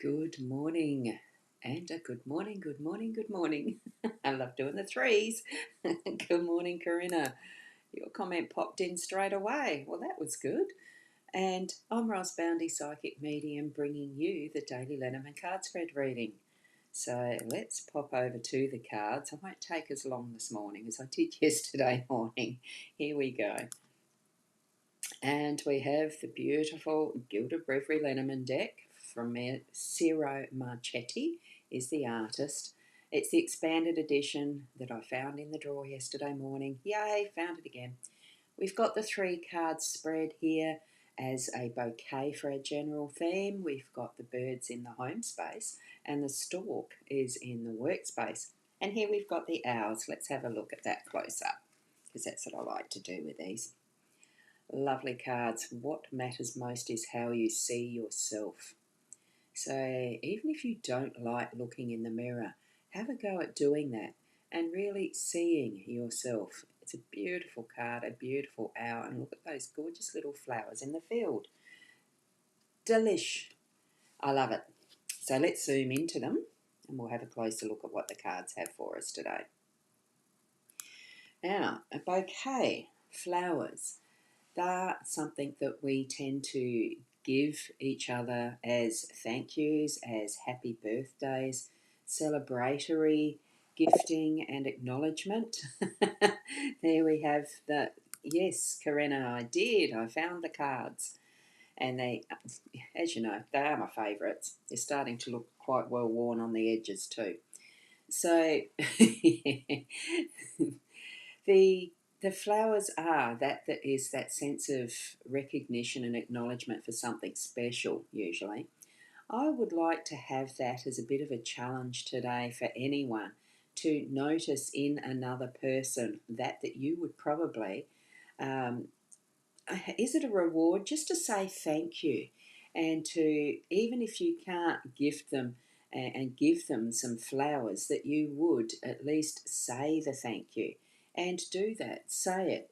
Good morning, and a good morning, good morning, good morning. I love doing the threes. Good morning, Corinna. Your comment popped in straight away. Well, that was good. And I'm Boundy, Psychic Medium, bringing you the daily Lenormand card spread reading. So let's pop over to the cards. I won't take as long this morning as I did yesterday morning. Here we go. And we have the beautiful Gilded Reverie Lenormand deck from Ciro Marchetti is the artist. It's the expanded edition that I found in the drawer yesterday morning. Yay, found it again. We've got the 3 cards spread here as a bouquet for a general theme. We've got the birds in the home space and the stork is in the workspace. And here we've got the owls. Let's have a look at that close up because that's what I like to do with these. Lovely cards. What matters most is how you see yourself. So even if you don't like looking in the mirror, have a go at doing that and really seeing yourself. It's a beautiful card, a beautiful owl, and look at those gorgeous little flowers in the field. Delish. I love it. So let's zoom into them and we'll have a closer look at what the cards have for us today. Now, a bouquet, flowers. They're something that we tend to give each other as thank yous, as happy birthdays, celebratory gifting and acknowledgement. There we have the, yes, Corinna, I did. I found the cards. And they, as you know, they are my favourites. They're starting to look quite well worn on the edges too. So the flowers are that is that sense of recognition and acknowledgement for something special, usually. I would like to have that as a bit of a challenge today for anyone to notice in another person that you would probably, is it a reward just to say thank you and to, even if you can't gift them and give them some flowers, that you would at least say the thank you and do that, say it.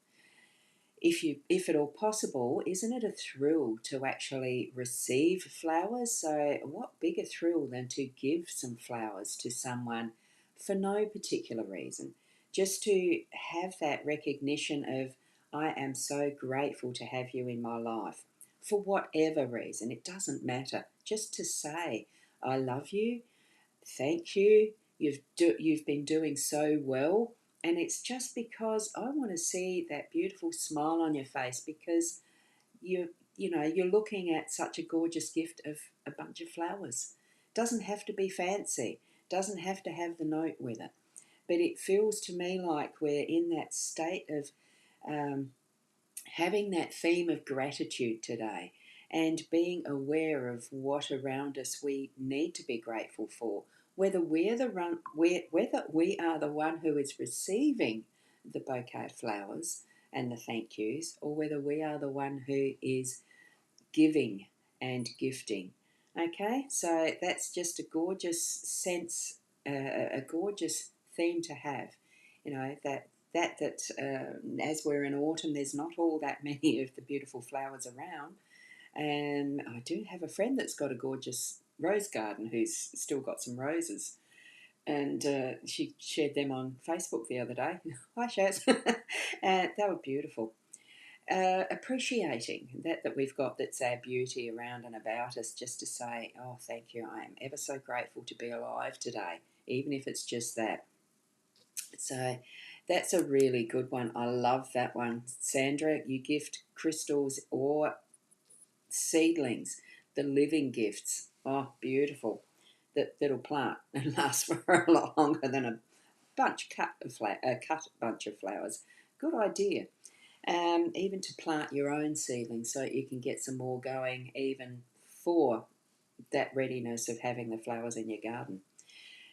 If at all possible, isn't it a thrill to actually receive flowers? So what bigger thrill than to give some flowers to someone for no particular reason, just to have that recognition of, I am so grateful to have you in my life for whatever reason. It doesn't matter, just to say I love you, thank you, you've been doing so well. And it's just because I want to see that beautiful smile on your face, because you're looking at such a gorgeous gift of a bunch of flowers. Doesn't have to be fancy, doesn't have to have the note with it, but it feels to me like we're in that state of having that theme of gratitude today and being aware of what around us we need to be grateful for, whether whether we are the one who is receiving the bouquet of flowers and the thank yous, or whether we are the one who is giving and gifting. Okay, so that's just a gorgeous sense, a gorgeous theme to have. You know, as we're in autumn, there's not all that many of the beautiful flowers around. And I do have a friend that's got a gorgeous rose garden who's still got some roses. And she shared them on Facebook the other day. Hi, Shaz. And they were beautiful. Appreciating that we've got that's our beauty around and about us, just to say, oh, thank you, I am ever so grateful to be alive today, even if it's just that. So that's a really good one. I love that one. Sandra, you gift crystals or seedlings, the living gifts. Oh, beautiful. That'll plant and last for a lot longer than a cut bunch of flowers. Good idea. Even to plant your own seedlings so you can get some more going, even for that readiness of having the flowers in your garden.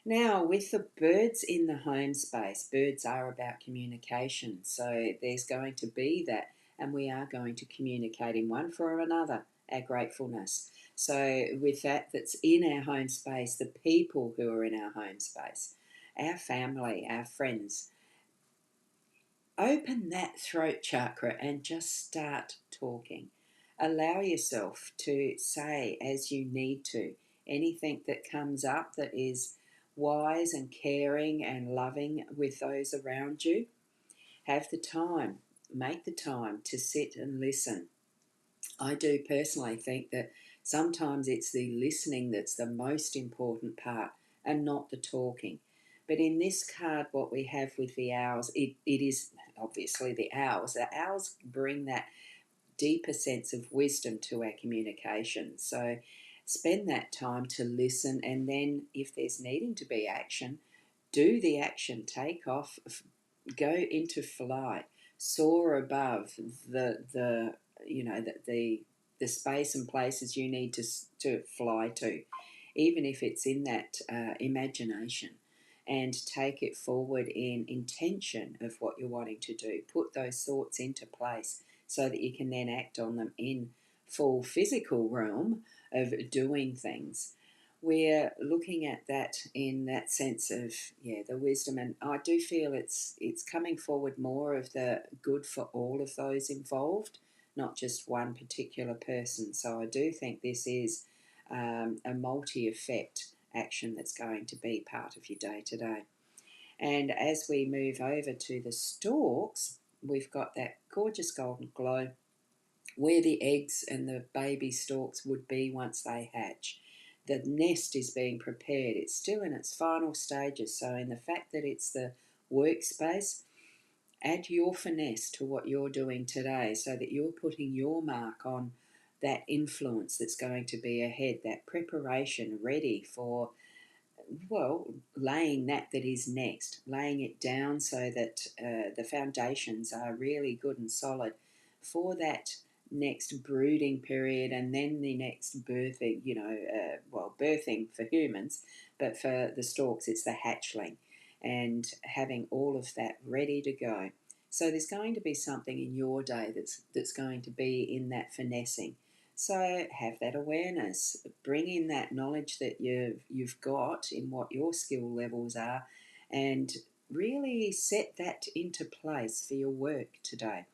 Now, with the birds in the home space, birds are about communication. So there's going to be that, and we are going to communicate in one for another our gratefulness. So with that's in our home space, the people who are in our home space, our family, our friends, open that throat chakra and just start talking. Allow yourself to say as you need to anything that comes up that is wise and caring and loving with those around you. Have the time, make the time to sit and listen. I do personally think that sometimes it's the listening that's the most important part and not the talking. But in this card, what we have with the owls, it is obviously the owls. The owls bring that deeper sense of wisdom to our communication. So spend that time to listen, and then if there's needing to be action, do the action, take off, go into flight, soar above the you know the space and places you need to fly to, even if it's in that imagination, and take it forward in intention of what you're wanting to do. Put those thoughts into place so that you can then act on them in full physical realm of doing things. We're looking at that in that sense of, yeah, the wisdom, and I do feel it's coming forward more of the good for all of those involved, not just one particular person. So I do think this is a multi-effect action that's going to be part of your day to day. And as we move over to the stalks, we've got that gorgeous golden glow where the eggs and the baby storks would be once they hatch. The nest is being prepared. It's still in its final stages. So in the fact that it's the workspace, add your finesse to what you're doing today so that you're putting your mark on that influence that's going to be ahead, that preparation ready for, well, laying that is next, laying it down so that the foundations are really good and solid for that next brooding period, and then the next birthing, birthing for humans, but for the storks it's the hatchling, and having all of that ready to go. So there's going to be something in your day that's going to be in that finessing. So have that awareness, bring in that knowledge that you've got in what your skill levels are, and really set that into place for your work today.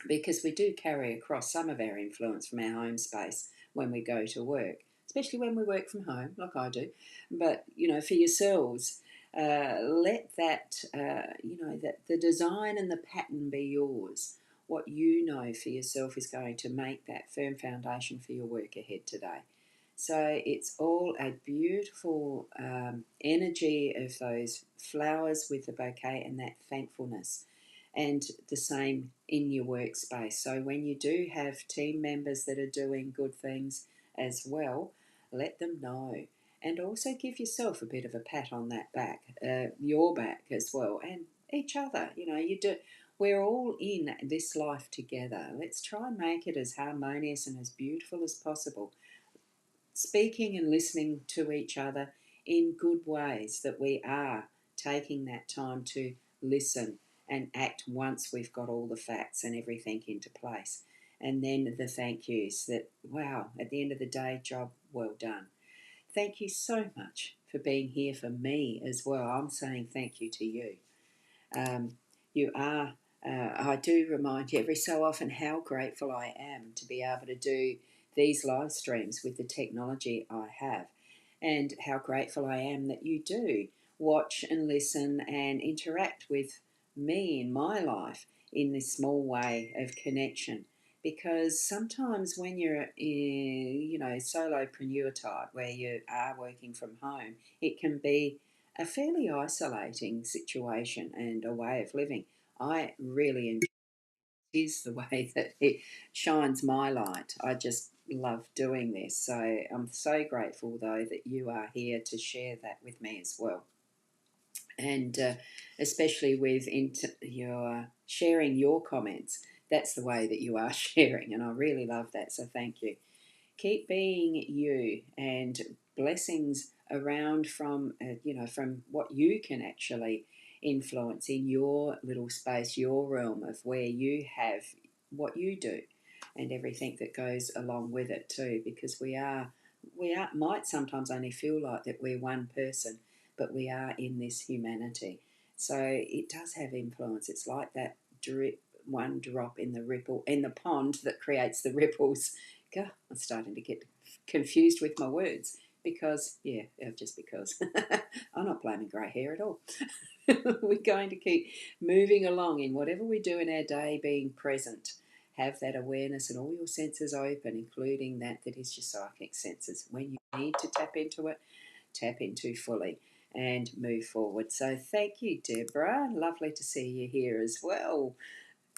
Because we do carry across some of our influence from our home space when we go to work, especially when we work from home, like I do. But, for yourselves, let that, that the design and the pattern be yours. What you know for yourself is going to make that firm foundation for your work ahead today. So it's all a beautiful energy of those flowers with the bouquet and that thankfulness, and the same in your workspace. So when you do have team members that are doing good things as well, let them know. And also give yourself a bit of a pat on that back, your back as well, and each other. You do. We're all in this life together. Let's try and make it as harmonious and as beautiful as possible. Speaking and listening to each other in good ways, that we are taking that time to listen and act once we've got all the facts and everything into place. And then the thank yous that, wow, at the end of the day, job well done. Thank you so much for being here for me as well. I'm saying thank you to you. You are, I do remind you every so often how grateful I am to be able to do these live streams with the technology I have, and how grateful I am that you do watch and listen and interact with me in my life in this small way of connection. Because sometimes when you're solopreneur type, where you are working from home, it can be a fairly isolating situation and a way of living. I really enjoy it. Is the way that it shines my light. I just love doing this. So I'm so grateful, though, that you are here to share that with me as well. And especially with your sharing your comments. That's the way that you are sharing, and I really love that. So thank you. Keep being you, and blessings around from from what you can actually influence in your little space, your realm of where you have what you do, and everything that goes along with it too. Because we are might sometimes only feel like that we're one person, but we are in this humanity. So it does have influence. It's like that drip, one drop in the ripple in the pond that creates the ripples. God, I'm starting to get confused with my words. because, just because. I'm not blaming grey hair at all. We're going to keep moving along in whatever we do in our day, being present. Have that awareness and all your senses open, including that is your psychic senses. When you need to tap into it, tap into fully and move forward. So thank you, Deborah. Lovely to see you here as well.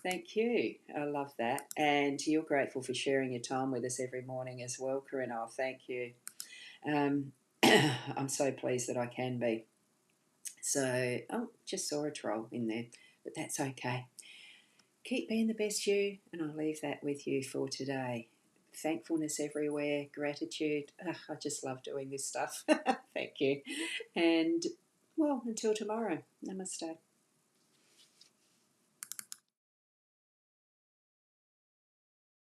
Thank you. I love that. And you're grateful for sharing your time with us every morning as well, Corinne. Oh, thank you. I'm so pleased that I can be. So, just saw a troll in there, but that's okay. Keep being the best you, and I'll leave that with you for today. Thankfulness everywhere, gratitude. I just love doing this stuff. Thank you. And, well, until tomorrow, namaste.